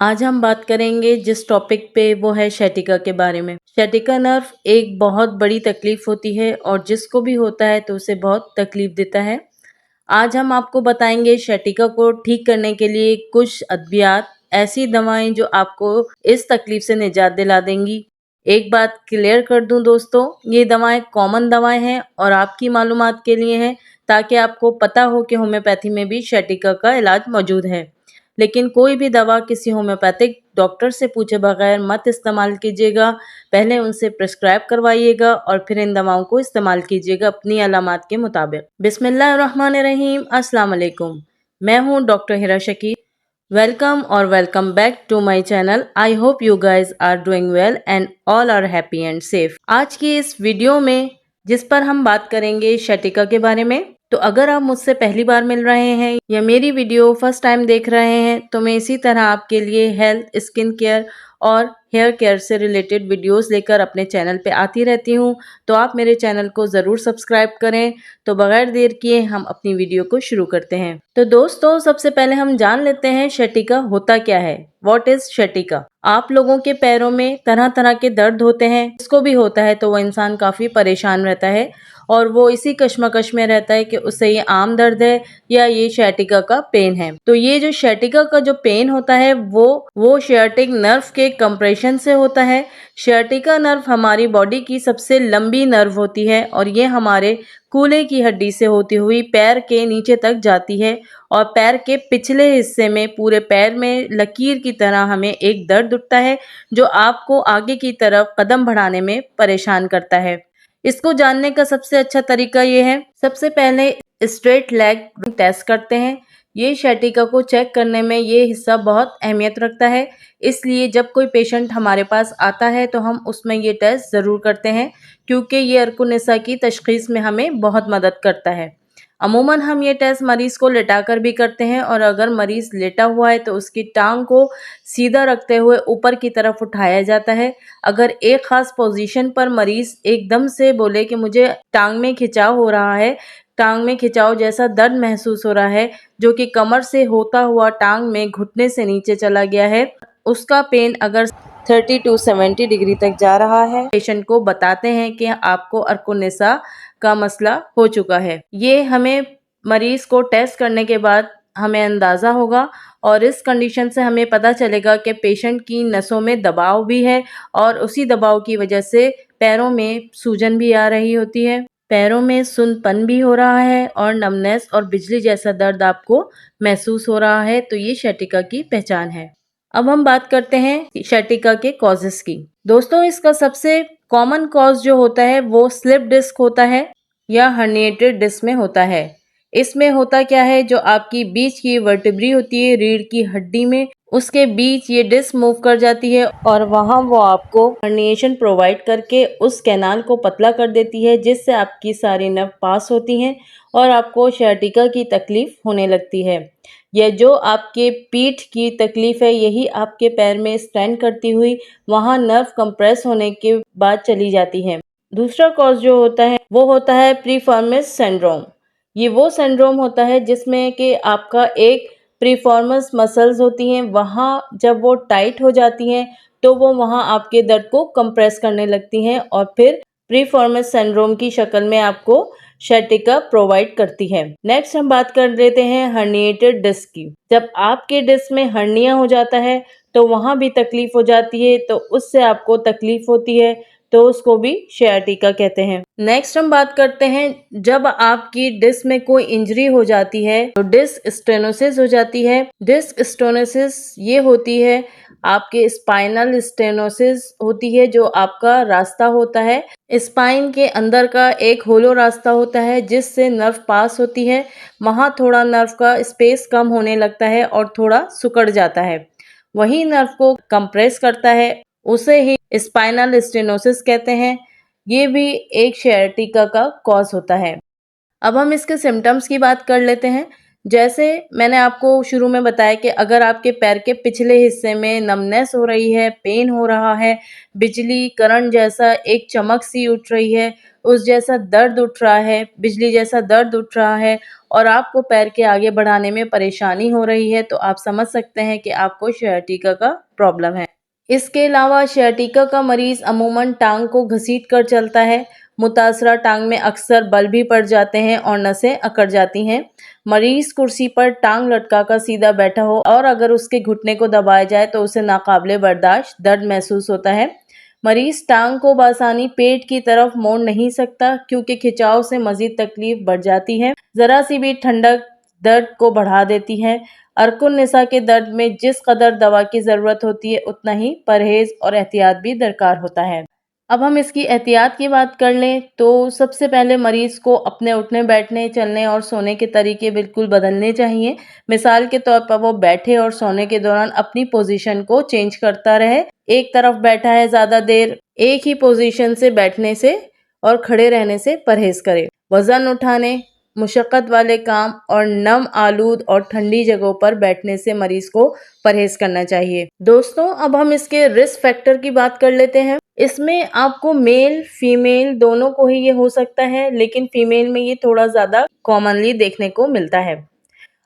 आज हम बात करेंगे जिस टॉपिक पे वो है sciatica के बारे में। sciatica नर्व एक बहुत बड़ी तकलीफ होती है और जिसको भी होता है तो उसे बहुत तकलीफ देता है। आज हम आपको बताएंगे sciatica को ठीक करने के लिए कुछ अद्वियात, ऐसी दवाएं जो आपको इस तकलीफ से निजात दिला देंगी। एक बात क्लियर कर दूं दोस्तों, ये दवाएं कॉमन दवाएं हैं और आपकी मालूमात के लिए हैं ताकि आपको पता हो कि होम्योपैथी में भी sciatica का इलाज मौजूद है। लेकिन कोई भी दवा किसी होम्योपैथिक डॉक्टर से पूछे बगैर मत इस्तेमाल कीजिएगा। पहले उनसे प्रिस्क्राइब करवाइएगा और फिर इन दवाओं को इस्तेमाल कीजिएगा अपनी अलामात के मुताबिक। बिस्मिल्लाहिर्रहमानिर्रहीम, अस्सलाम वालेकुम। मैं हूँ डॉक्टर हिरा शकीर। वेलकम और welcome back to my channel. I hope you guys are doing well and all are happy and safe. आज की इस वीडियो में जिस पर हम बात करेंगे sciatica के बारे में। तो अगर आप मुझसे पहली बार मिल रहे हैं या मेरी वीडियो फर्स्ट टाइम देख रहे हैं तो मैं इसी तरह आपके लिए हेल्थ, स्किन केयर और हेयर केयर से रिलेटेड वीडियोस लेकर अपने चैनल पे आती रहती हूँ। तो आप मेरे चैनल को ज़रूर सब्सक्राइब करें। तो बगैर देर किए हम अपनी वीडियो को शुरू करते हैं। तो दोस्तों, सबसे पहले हम जान लेते हैं sciatica होता क्या है। What is sciatica? आप लोगों के पैरों में तरह तरह के दर्द होते हैं। जिसको भी होता है तो वो इंसान काफ़ी परेशान रहता है और वो इसी कश्मकश में रहता है कि उसे ये आम दर्द है या ये sciatica का पेन है। तो ये जो sciatica का जो पेन होता है वो sciatic नर्व के कंप्रेशन से होता है। sciatica नर्व हमारी बॉडी की सबसे लंबी नर्व होती है और ये हमारे कूल्हे की हड्डी से होती हुई पैर के नीचे तक जाती है और पैर के पिछले हिस्से में पूरे पैर में लकीर की तरह हमें एक दर्द उठता है जो आपको आगे की तरफ कदम बढ़ाने में परेशान करता है। इसको जानने का सबसे अच्छा तरीका ये है, सबसे पहले स्ट्रेट लेग टेस्ट करते हैं। ये sciatica को चेक करने में ये हिस्सा बहुत अहमियत रखता है, इसलिए जब कोई पेशेंट हमारे पास आता है तो हम उसमें ये टेस्ट ज़रूर करते हैं क्योंकि ये अर्कुनिसा की तशख़ीस में हमें बहुत मदद करता है। अमूमन हम ये टेस्ट मरीज़ को लेटाकर भी करते हैं और अगर मरीज़ लेटा हुआ है तो उसकी टांग को सीधा रखते हुए ऊपर की तरफ उठाया जाता है। अगर एक ख़ास पोजीशन पर मरीज़ एकदम से बोले कि मुझे टांग में खिंचाव हो रहा है, टांग में खिंचाव जैसा दर्द महसूस हो रहा है जो कि कमर से होता हुआ टांग में घुटने से नीचे चला गया है, उसका पेन अगर 30 to 70 डिग्री तक जा रहा है, पेशेंट को बताते हैं कि आपको अर्कुनिसा का मसला हो चुका है। ये हमें मरीज़ को टेस्ट करने के बाद हमें अंदाज़ा होगा और इस कंडीशन से हमें पता चलेगा कि पेशेंट की नसों में दबाव भी है और उसी दबाव की वजह से पैरों में सूजन भी आ रही होती है, पैरों में सुन्नपन भी हो रहा है और नमनेस और बिजली जैसा दर्द आपको महसूस हो रहा है। तो ये sciatica की पहचान है। अब हम बात करते हैं sciatica के कॉजेस की। दोस्तों, इसका सबसे कॉमन कॉज जो होता है वो स्लिप डिस्क होता है या हर्निएटेड डिस्क में होता है। इसमें होता क्या है, जो आपकी बीच की वर्टेब्री होती है रीढ़ की हड्डी में, उसके बीच ये डिस्क मूव कर जाती है और वहाँ वो आपको हर्निएशन प्रोवाइड करके उस कैनाल को पतला कर देती है जिससे आपकी सारी नर्व पास होती हैं और आपको sciatica की तकलीफ होने लगती है। यह जो आपके पीठ की तकलीफ है यही आपके पैर में स्टैंड करती हुई वहाँ नर्व कंप्रेस होने के बाद चली जाती है। दूसरा कॉज जो होता है वो होता है प्रीफॉर्मिस सिंड्रोम। ये वो सिंड्रोम होता है जिसमें कि आपका एक प्रीफॉर्मस मसल्स होती हैं, वहाँ जब वो टाइट हो जाती हैं तो वो वहाँ आपके दर्द को कंप्रेस करने लगती हैं और फिर प्रीफॉर्मस सिंड्रोम की शक्ल में आपको sciatica प्रोवाइड करती है। नेक्स्ट हम बात कर लेते हैं हर्निएटेड डिस्क की। जब आपके डिस्क में हर्निया हो जाता है तो वहाँ भी तकलीफ हो जाती है, तो उससे आपको तकलीफ होती है तो उसको भी sciatica कहते हैं। नेक्स्ट हम बात करते हैं जब आपकी डिस्क में कोई इंजरी हो जाती है तो डिस्क स्टेनोसिस हो जाती है। डिस्क स्टेनोसिस ये होती है आपके स्पाइनल स्टेनोसिस होती है जो आपका रास्ता होता है, स्पाइन के अंदर का एक होलो रास्ता होता है जिससे नर्व पास होती है। वहाँ थोड़ा नर्व का स्पेस कम होने लगता है और थोड़ा सिकुड़ जाता है, वही नर्व को कंप्रेस करता है, उसे ही स्पाइनल स्टेनोसिस कहते हैं। ये भी एक sciatica का कॉज होता है। अब हम इसके सिम्टम्स की बात कर लेते हैं। जैसे मैंने आपको शुरू में बताया कि अगर आपके पैर के पिछले हिस्से में नमनेस हो रही है, पेन हो रहा है, बिजली करंट जैसा एक चमक सी उठ रही है, उस जैसा दर्द उठ रहा है, बिजली जैसा दर्द उठ रहा है और आपको पैर के आगे बढ़ाने में परेशानी हो रही है, तो आप समझ सकते हैं कि आपको sciatica का प्रॉब्लम है। इसके अलावा sciatica का मरीज अमूमन टांग को घसीट कर चलता है। मुतासरा टांग में अक्सर बल भी पड़ जाते हैं और नसें अकड़ जाती हैं। मरीज कुर्सी पर टांग लटका कर सीधा बैठा हो और अगर उसके घुटने को दबाया जाए तो उसे नाकाबिले बर्दाश्त दर्द महसूस होता है। मरीज टांग को बासानी पेट की तरफ मोड़ नहीं सकता क्योंकि खिंचाव से मजीद तकलीफ बढ़ जाती है। जरा सी भी ठंडक दर्द को बढ़ा देती है। अर्कुन निसा के दर्द में जिस कदर दवा की ज़रूरत होती है उतना ही परहेज और एहतियात भी दरकार होता है। अब हम इसकी एहतियात की बात कर लें तो सबसे पहले मरीज़ को अपने उठने बैठने चलने और सोने के तरीके बिल्कुल बदलने चाहिए। मिसाल के तौर पर वो बैठे और सोने के दौरान अपनी पोजीशन को चेंज करता रहे। एक तरफ बैठा है ज़्यादा देर, एक ही पोजीशन से बैठने से और खड़े रहने से परहेज करे। वज़न उठाने, मुशक्क़त वाले काम और नम आलूद और ठंडी जगहों पर बैठने से मरीज को परहेज करना चाहिए। दोस्तों, अब हम इसके रिस्क फैक्टर की बात कर लेते हैं। इसमें आपको मेल फीमेल दोनों को ही ये हो सकता है, लेकिन फीमेल में ये थोड़ा ज़्यादा कॉमनली देखने को मिलता है।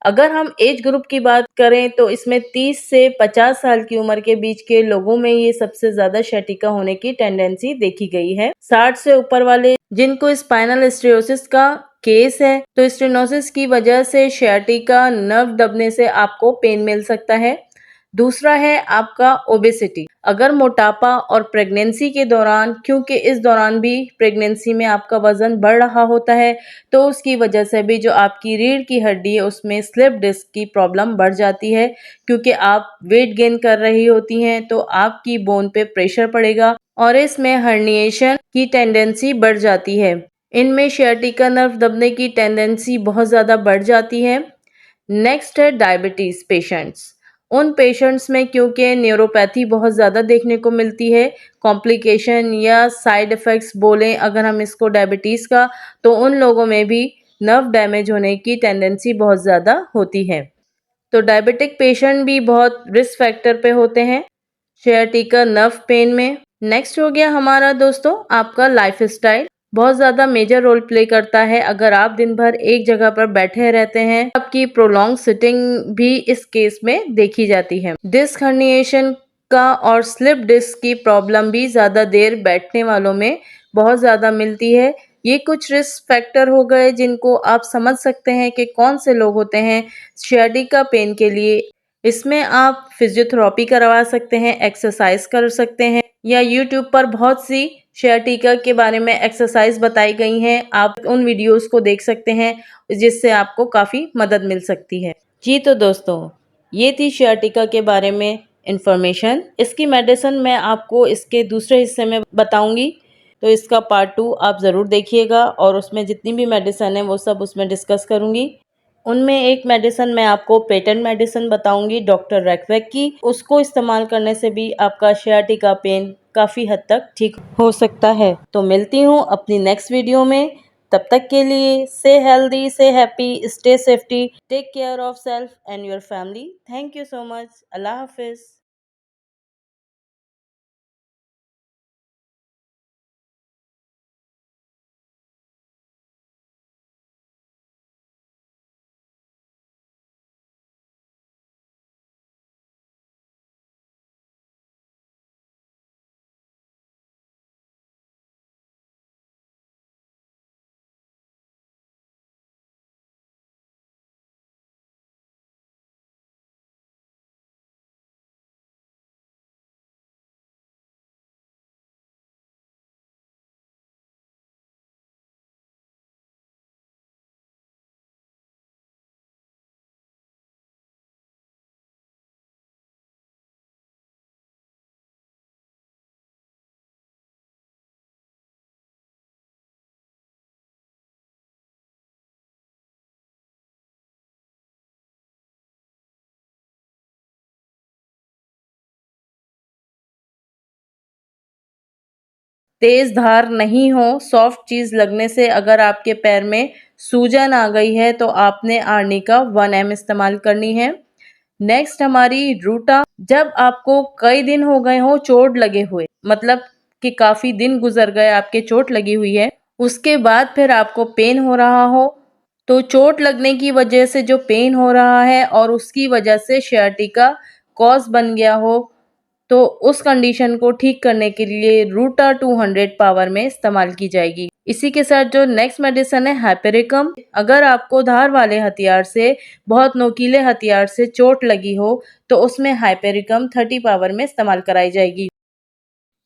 अगर हम एज ग्रुप की बात करें तो इसमें 30 से 50 साल की उम्र के बीच के लोगों में ये सबसे ज्यादा sciatica होने की टेंडेंसी देखी गई है। 60 से ऊपर वाले जिनको स्पाइनल स्टीरोसिस का केस है तो स्टेनोसिस की वजह से sciatica नर्व दबने से आपको पेन मिल सकता है। दूसरा है आपका ओबेसिटी। अगर मोटापा और प्रेगनेंसी के दौरान, क्योंकि इस दौरान भी प्रेगनेंसी में आपका वजन बढ़ रहा होता है, तो उसकी वजह से भी जो आपकी रीढ़ की हड्डी है उसमें स्लिप डिस्क की प्रॉब्लम बढ़ जाती है क्योंकि आप वेट गेन कर रही होती हैं तो आपकी बोन पे प्रेशर पड़ेगा और इसमें हर्निएशन की टेंडेंसी बढ़ जाती है। इनमें sciatica नर्व दबने की टेंडेंसी बहुत ज़्यादा बढ़ जाती है। नेक्स्ट है डायबिटीज़ पेशेंट्स। उन पेशेंट्स में क्योंकि न्यूरोपैथी बहुत ज़्यादा देखने को मिलती है, कॉम्प्लिकेशन या साइड इफ़ेक्ट्स बोलें अगर हम इसको डायबिटीज़ का, तो उन लोगों में भी नर्व डैमेज होने की टेंडेंसी बहुत ज़्यादा होती है। तो डायबिटिक पेशेंट भी बहुत रिस्क फैक्टर पे होते हैं sciatica नर्व पेन में। नेक्स्ट हो गया हमारा दोस्तों आपका लाइफस्टाइल। बहुत ज़्यादा मेजर रोल प्ले करता है। अगर आप दिन भर एक जगह पर बैठे रहते हैं, आपकी प्रोलॉन्ग सिटिंग भी इस केस में देखी जाती है। डिस्क हर्निएशन का और स्लिप डिस्क की प्रॉब्लम भी ज़्यादा देर बैठने वालों में बहुत ज़्यादा मिलती है। ये कुछ रिस्क फैक्टर हो गए जिनको आप समझ सकते हैं कि कौन से लोग होते हैं sciatica पेन के लिए। इसमें आप फिजियोथेरेपी करवा सकते हैं, एक्सरसाइज कर सकते हैं या यूट्यूब पर बहुत सी sciatica के बारे में एक्सरसाइज बताई गई हैं। आप उन वीडियोस को देख सकते हैं जिससे आपको काफ़ी मदद मिल सकती है। जी तो दोस्तों, ये थी sciatica के बारे में इंफॉर्मेशन। इसकी मेडिसिन मैं आपको इसके दूसरे हिस्से में बताऊंगी, तो इसका पार्ट 2 आप ज़रूर देखिएगा और उसमें जितनी भी मेडिसिन है वो सब उसमें डिस्कस करूंगी। उनमें एक मेडिसिन मैं आपको पेटेंट मेडिसिन बताऊंगी डॉक्टर रैकवेक की। उसको इस्तेमाल करने से भी आपका sciatica पेन काफ़ी हद तक ठीक हो सकता है। तो मिलती हूँ अपनी नेक्स्ट वीडियो में। तब तक के लिए से हेल्दी, से happy, stay safety, take care of self and your family. Thank you so much. अल्लाह हाफिज़। तेज धार नहीं हो, सॉफ्ट चीज लगने से अगर आपके पैर में सूजन आ गई है तो आपने आर्निका 1 ml इस्तेमाल करनी है। नेक्स्ट हमारी रूटा, जब आपको कई दिन हो गए हो चोट लगे हुए, मतलब कि काफ़ी दिन गुजर गए आपके चोट लगी हुई है, उसके बाद फिर आपको पेन हो रहा हो, तो चोट लगने की वजह से जो पेन हो रहा है और उसकी वजह से sciatica कॉज बन गया हो, तो उस कंडीशन को ठीक करने के लिए रूटा 200 पावर में इस्तेमाल की जाएगी। इसी के साथ जो नेक्स्ट मेडिसिन है हाइपेरिकम, अगर आपको धार वाले हथियार से, बहुत नोकीले हथियार से चोट लगी हो तो उसमें हाइपेरिकम 30 पावर में इस्तेमाल कराई जाएगी।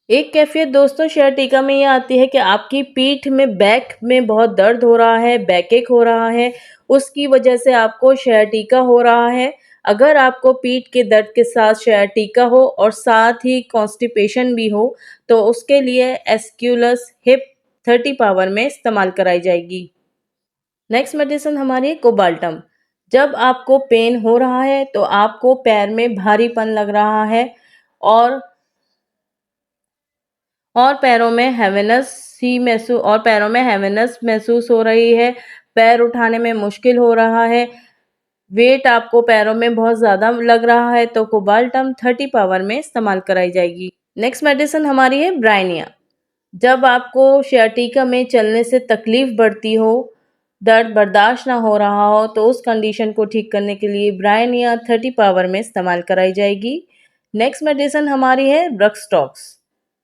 एक कैफियत दोस्तों sciatica में ये आती है कि आपकी पीठ में, बैक में बहुत दर्द हो रहा है, बैकएक हो रहा है, उसकी वजह से आपको sciatica हो रहा है। अगर आपको पीठ के दर्द के साथ sciatica हो और साथ ही कॉन्स्टिपेशन भी हो तो उसके लिए एस्क्यूलस हिप 30 पावर में इस्तेमाल कराई जाएगी। नेक्स्ट मेडिसिन हमारी है कोबाल्टम। जब आपको पेन हो रहा है तो आपको पैर में भारीपन लग रहा है और पैरों में हैवीनेस महसूस हो रही है, पैर उठाने में मुश्किल हो रहा है, वेट आपको पैरों में बहुत ज़्यादा लग रहा है तो कोबाल्टम 30 पावर में इस्तेमाल कराई जाएगी। नेक्स्ट मेडिसिन हमारी है ब्राइनिया। जब आपको sciatica में चलने से तकलीफ बढ़ती हो, दर्द बर्दाश्त ना हो रहा हो तो उस कंडीशन को ठीक करने के लिए ब्राइनिया 30 पावर में इस्तेमाल कराई जाएगी। नेक्स्ट मेडिसिन हमारी है ब्रक्सटॉक्स।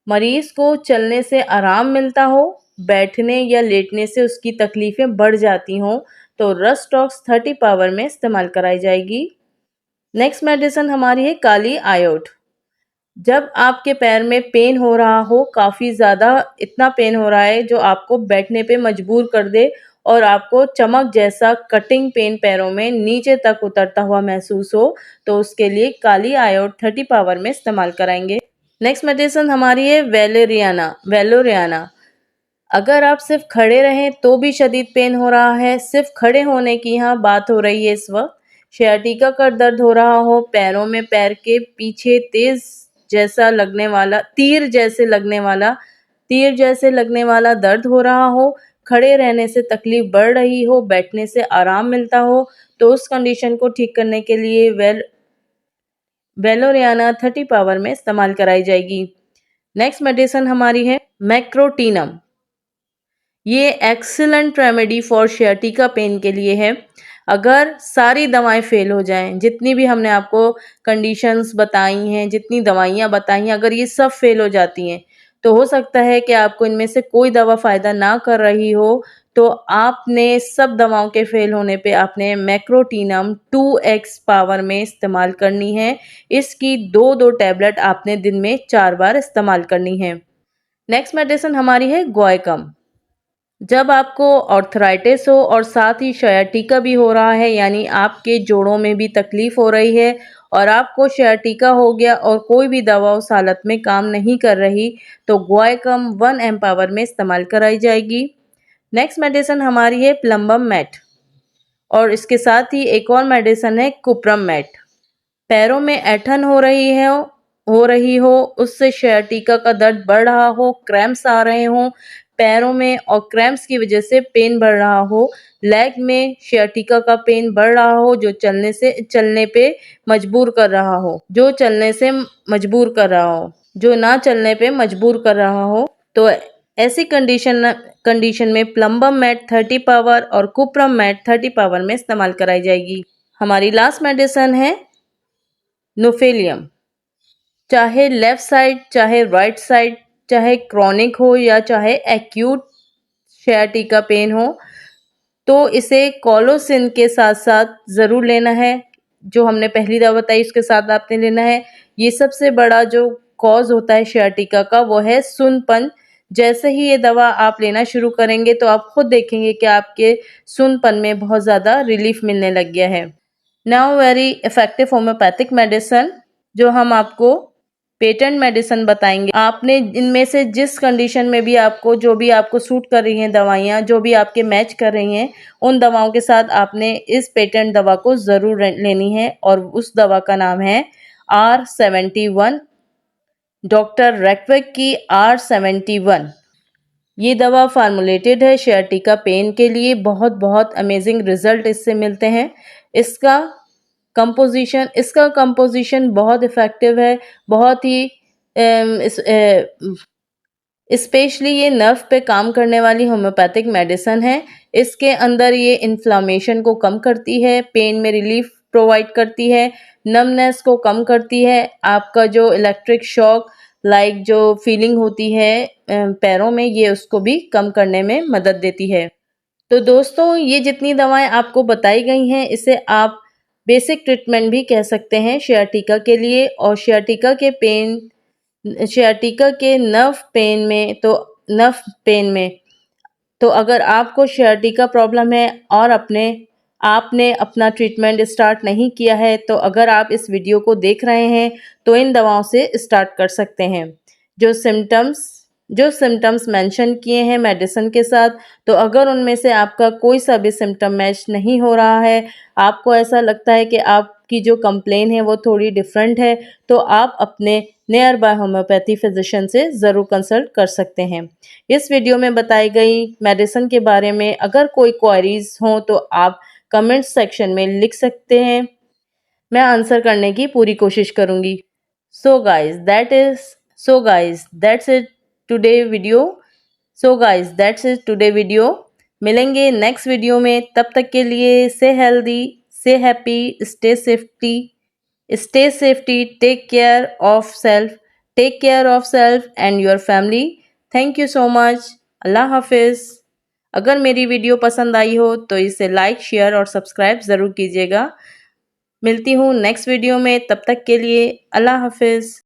मरीज को चलने से आराम मिलता हो, बैठने या लेटने से उसकी तकलीफें बढ़ जाती हों तो रस्टॉक्स 30 पावर में इस्तेमाल कराई जाएगी। नेक्स्ट मेडिसिन हमारी है काली आयोड। जब आपके पैर में पेन हो रहा हो, काफ़ी ज़्यादा इतना पेन हो रहा है जो आपको बैठने पे मजबूर कर दे और आपको चमक जैसा कटिंग पेन पैरों में नीचे तक उतरता हुआ महसूस हो, तो उसके लिए काली आयोड 30 पावर में इस्तेमाल कराएंगे। नेक्स्ट मेडिसिन हमारी है वेलोरियाना। अगर आप सिर्फ खड़े रहें तो भी शदीद पेन हो रहा है, सिर्फ खड़े होने की यहाँ बात हो रही है इस वक्त, sciatica का दर्द हो रहा हो, पैरों में पैर के पीछे तीर जैसे लगने वाला दर्द हो रहा हो, खड़े रहने से तकलीफ बढ़ रही हो, बैठने से आराम मिलता हो, तो उस कंडीशन को ठीक करने के लिए वेलोरियाना 30 पावर में इस्तेमाल कराई जाएगी। नेक्स्ट मेडिसिन हमारी है मैक्रोटीनम। ये excellent remedy for sciatica pain के लिए है। अगर सारी दवाएं फेल हो जाएं, जितनी भी हमने आपको कंडीशंस बताई हैं, जितनी दवाइयाँ बताई हैं, अगर ये सब फेल हो जाती हैं तो हो सकता है कि आपको इनमें से कोई दवा फ़ायदा ना कर रही हो, तो आपने सब दवाओं के फेल होने पे आपने मैक्रोटीनम 2x पावर में इस्तेमाल करनी है। इसकी 2-2 टैबलेट आपने दिन में 4 बार इस्तेमाल करनी है। नेक्स्ट मेडिसिन हमारी है गोएकम। जब आपको आर्थराइटिस हो और साथ ही sciatica भी हो रहा है, यानी आपके जोड़ों में भी तकलीफ हो रही है और आपको sciatica हो गया और कोई भी दवा उस हालत में काम नहीं कर रही, तो गोएकम 1 ml पावर में इस्तेमाल कराई जाएगी। नेक्स्ट मेडिसिन हमारी है प्लम्बम मैट और इसके साथ ही एक और मेडिसिन है कुप्रम मैट। पैरों में ऐंठन हो रही हो, उससे sciatica का दर्द बढ़ रहा हो, क्रैम्प्स आ रहे हों पैरों में और क्रैम्प्स की वजह से पेन बढ़ रहा हो, लेग में sciatica का पेन बढ़ रहा हो जो चलने पे मजबूर कर रहा हो, जो ना चलने पे मजबूर कर रहा हो, तो ऐसी कंडीशन में प्लम्बम मैट 30 पावर और कुप्रम मैट 30 पावर में इस्तेमाल कराई जाएगी। हमारी लास्ट मेडिसिन है नोफेलियम। चाहे लेफ्ट साइड, चाहे राइट साइड, चाहे क्रॉनिक हो या चाहे एक्यूट sciatica पेन हो, तो इसे कोलोसिन के साथ साथ ज़रूर लेना है। जो हमने पहली दवा बताई उसके साथ आपने लेना है। ये सबसे बड़ा जो कॉज होता है sciatica का वो है सुन्नपन। जैसे ही ये दवा आप लेना शुरू करेंगे तो आप खुद देखेंगे कि आपके सुन्नपन में बहुत ज़्यादा रिलीफ मिलने लग गया है। Now very effective homeopathic medicine, जो हम आपको पेटेंट मेडिसिन बताएंगे। आपने इनमें से जिस कंडीशन में भी जो भी आपको सूट कर रही हैं दवाइयाँ, जो भी आपके मैच कर रही हैं, उन दवाओं के साथ आपने इस पेटेंट दवा को ज़रूर लेनी है और उस दवा का नाम है R71, डॉक्टर रेक्विक की R71। ये दवा फार्मूलेटेड है sciatica पेन के लिए। बहुत अमेजिंग रिजल्ट इससे मिलते हैं। इसका कंपोजिशन बहुत इफ़ेक्टिव है, बहुत ही स्पेशली ये नर्व पे काम करने वाली होम्योपैथिक मेडिसिन है। इसके अंदर ये इन्फ्लामेशन को कम करती है, पेन में रिलीफ प्रोवाइड करती है, नमनेस को कम करती है, आपका जो इलेक्ट्रिक शॉक लाइक जो फीलिंग होती है पैरों में, ये उसको भी कम करने में मदद देती है। तो दोस्तों, ये जितनी दवाएं आपको बताई गई हैं, इसे आप बेसिक ट्रीटमेंट भी कह सकते हैं sciatica के लिए। और sciatica के नर्व पेन में तो अगर आपको sciatica प्रॉब्लम है और आपने अपना ट्रीटमेंट स्टार्ट नहीं किया है, तो अगर आप इस वीडियो को देख रहे हैं तो इन दवाओं से स्टार्ट कर सकते हैं। जो सिम्टम्स मेंशन किए हैं मेडिसिन के साथ, तो अगर उनमें से आपका कोई सा भी सिम्टम मैच नहीं हो रहा है, आपको ऐसा लगता है कि आपकी जो कंप्लेन है वो थोड़ी डिफरेंट है, तो आप अपने नियर बाय होम्योपैथी फिजिशियन से ज़रूर कंसल्ट कर सकते हैं। इस वीडियो में बताई गई मेडिसिन के बारे में अगर कोई क्वेरीज हों तो आप कमेंट सेक्शन में लिख सकते हैं, मैं आंसर करने की पूरी कोशिश करूंगी। So guys that's it today video. मिलेंगे नेक्स्ट वीडियो में, तब तक के लिए से हेल्दी, से happy, stay safety, take care of self and your family. Thank you so much. अल्लाह हाफिज। अगर मेरी वीडियो पसंद आई हो तो इसे लाइक, शेयर और सब्सक्राइब ज़रूर कीजिएगा। मिलती हूँ नेक्स्ट वीडियो में, तब तक के लिए अल्लाह हाफिज।